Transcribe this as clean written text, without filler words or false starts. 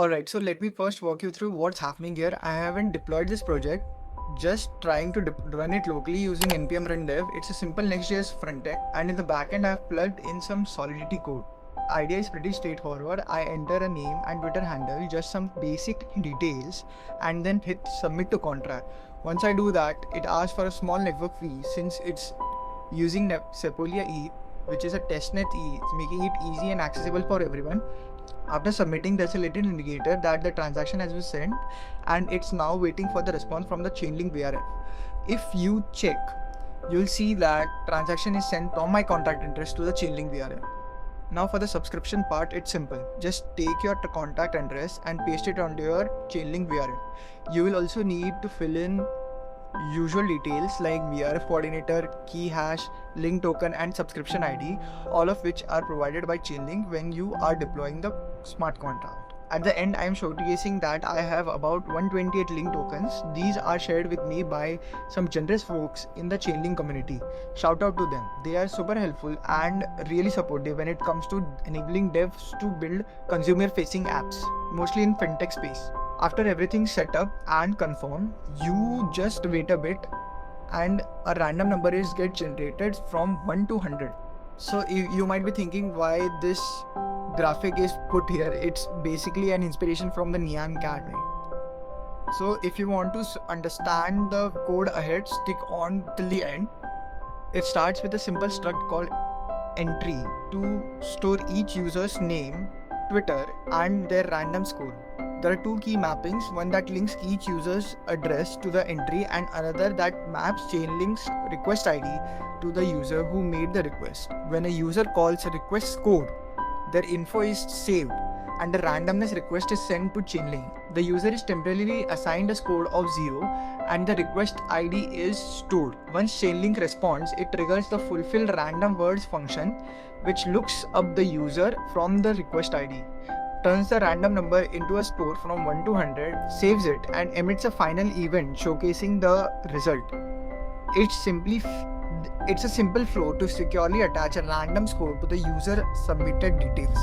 Alright, so let me first walk you through what's happening here. I haven't deployed this project, just trying to run it locally using npm run dev. It's a simple Next.js frontend, and in the backend I've plugged in some Solidity code. Idea is pretty straightforward. I enter a name and Twitter handle, just some basic details, and then hit submit to contract. Once I do that, it asks for a small network fee since it's using Sepolia E, which is a testnet E, making it easy and accessible for everyone. After submitting, there's a little indicator that the transaction has been sent and it's now waiting for the response from the Chainlink VRF. If you check, you'll see that transaction is sent from my contact address to the Chainlink VRF. Now for the subscription part, it's simple. Just take your contact address and paste it onto your Chainlink VRF. You will also need to fill in usual details like VRF coordinator, key hash, link token and subscription ID, all of which are provided by Chainlink when you are deploying the smart contract. At the end, I am showcasing that I have about 128 link tokens. These are shared with me by some generous folks in the Chainlink community. Shout out to them. They are super helpful and really supportive when it comes to enabling devs to build consumer facing apps, mostly in fintech space. After everything's set up and confirmed, you just wait a bit and a random number is get generated from 1 to 100. So you might be thinking why this graphic is put here. It's basically an inspiration from the Nyan cat, right? So if you want to understand the code ahead, stick on till the end. It starts with a simple struct called entry to store each user's name, Twitter and their random score. There are two key mappings, one that links each user's address to the entry and another that maps Chainlink's request ID to the user who made the request. When a user calls a request code, their info is saved and a randomness request is sent to Chainlink. The user is temporarily assigned a score of 0 and the request ID is stored. Once Chainlink responds, it triggers the fulfill random words function, which looks up the user from the request ID, turns the random number into a score from 1 to 100, saves it and emits a final event showcasing the result. It's a simple flow to securely attach a random score to the user submitted details.